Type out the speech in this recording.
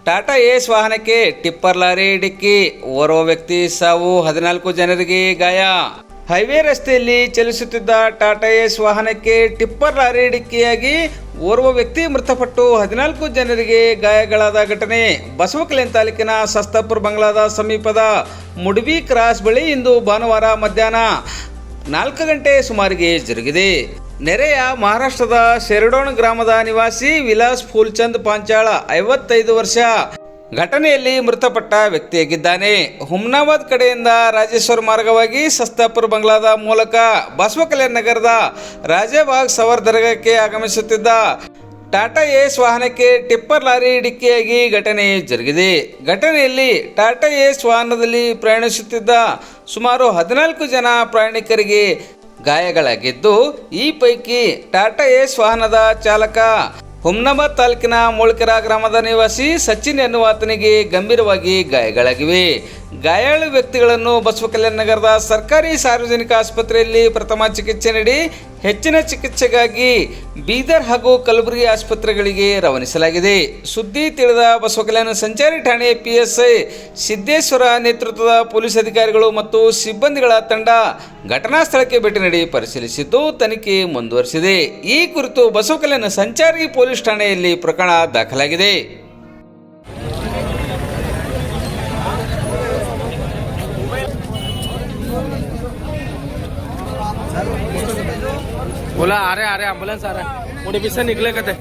ಟಾಟಾ ಏಸ್ ವಾಹನಕ್ಕೆ tipper lorry ಡಿಕ್ಕಿ, ಓರ್ವ ವ್ಯಕ್ತಿ ಸಾವು, 14 ಜನರಿಗೆ ಗಾಯ. ಹೈವೇ ರಸ್ತೆಯಲ್ಲಿ ಚಲಿಸುತ್ತಿದ್ದ ಟಾಟಾ ಏಸ್ ವಾಹನಕ್ಕೆ ಟಿಪ್ಪರ್ ಲಾರಿ ಡಿಕ್ಕಿಯಾಗಿ ಓರ್ವ ವ್ಯಕ್ತಿ ಮೃತಪಟ್ಟು 14 ಜನರಿಗೆ ಗಾಯಗಳಾದ ಘಟನೆ ಬಸವಕಲ್ಯಾಣ ತಾಲೂಕಿನ ಸಸ್ತಾಪುರ ಬಂಗ್ಲಾದ ಸಮೀಪದ ಮುಡ್ಬಿ ಕ್ರಾಸ್ ಬಳಿ ಇಂದು ಭಾನುವಾರ ಮಧ್ಯಾಹ್ನ 4 ಗಂಟೆ ಸುಮಾರಿಗೆ ಜರುಗಿದೆ. ನೆರೆಯ ಮಹಾರಾಷ್ಟ್ರದ ಶೆರಡೋಣ ಗ್ರಾಮದ ನಿವಾಸಿ ವಿಲಾಸ್ ಫೂಲ್ಚಂದ್ ಪಾಂಚಾಳ 55 ವರ್ಷ ಘಟನೆಯಲ್ಲಿ ಮೃತಪಟ್ಟ ವ್ಯಕ್ತಿಯಾಗಿದ್ದಾನೆ. ಹುಮ್ನಾಬಾದ್ ಕಡೆಯಿಂದ ರಾಜೇಶ್ವರ ಮಾರ್ಗವಾಗಿ ಸಸ್ತಾಪುರ ಬಂಗ್ಲಾದ ಮೂಲಕ ಬಸವಕಲ್ಯಾಣ ನಗರದ ರಾಜಾಬಾಗ್ ಸವರ್ ದರ್ಗಾಕ್ಕೆ ಆಗಮಿಸುತ್ತಿದ್ದ ಟಾಟಾ ಏಸ್ ವಾಹನಕ್ಕೆ ಟಿಪ್ಪರ್ ಲಾರಿ ಡಿಕ್ಕಿಯಾಗಿ ಘಟನೆ ಜರುಗಿದೆ. ಘಟನೆಯಲ್ಲಿ ಟಾಟಾ ಏಸ್ ವಾಹನದಲ್ಲಿ ಪ್ರಯಾಣಿಸುತ್ತಿದ್ದ ಸುಮಾರು 14 ಜನ ಪ್ರಯಾಣಿಕರಿಗೆ ಗಾಯಗಳಾಗಿದ್ದು, ಈ ಪೈಕಿ ಟಾಟಾ ಏಸ್ ವಾಹನದ ಚಾಲಕ ಹುಮ್ನಾಬಾದ್ ತಾಲೂಕಿನ ಮೂಳ್ಕೆರ ಗ್ರಾಮದ ನಿವಾಸಿ ಸಚಿನ್ ಎನ್ನುವಾತನಿಗೆ ಗಂಭೀರವಾಗಿ ಗಾಯಗಳಾಗಿವೆ. ಗಾಯಾಳು ವ್ಯಕ್ತಿಗಳನ್ನು ಬಸವಕಲ್ಯಾಣ ನಗರದ ಸರ್ಕಾರಿ ಸಾರ್ವಜನಿಕ ಆಸ್ಪತ್ರೆಯಲ್ಲಿ ಪ್ರಥಮ ಚಿಕಿತ್ಸೆ ನೀಡಿ ಹೆಚ್ಚಿನ ಚಿಕಿತ್ಸೆಗಾಗಿ ಬೀದರ್ ಹಾಗೂ ಕಲಬುರಗಿ ಆಸ್ಪತ್ರೆಗಳಿಗೆ ರವಾನಿಸಲಾಗಿದೆ. ಸುದ್ದಿ ತಿಳಿದ ಬಸವಕಲ್ಯಾಣ ಸಂಚಾರಿ ಠಾಣೆ PSI ಸಿದ್ದೇಶ್ವರ ನೇತೃತ್ವದ ಪೊಲೀಸ್ ಅಧಿಕಾರಿಗಳು ಮತ್ತು ಸಿಬ್ಬಂದಿಗಳ ತಂಡ ಘಟನಾ ಸ್ಥಳಕ್ಕೆ ಭೇಟಿ ನೀಡಿ ಪರಿಶೀಲಿಸಿದ್ದು ತನಿಖೆ ಮುಂದುವರಿಸಿದೆ. ಈ ಕುರಿತು ಬಸವಕಲ್ಯಾಣ ಸಂಚಾರಿ ಪೊಲೀಸ್ ಠಾಣೆಯಲ್ಲಿ ಪ್ರಕರಣ ದಾಖಲಾಗಿದೆ. बोला आ रहे एम्बुलेंस आ रहा है, मुझे पीछे निकले कहते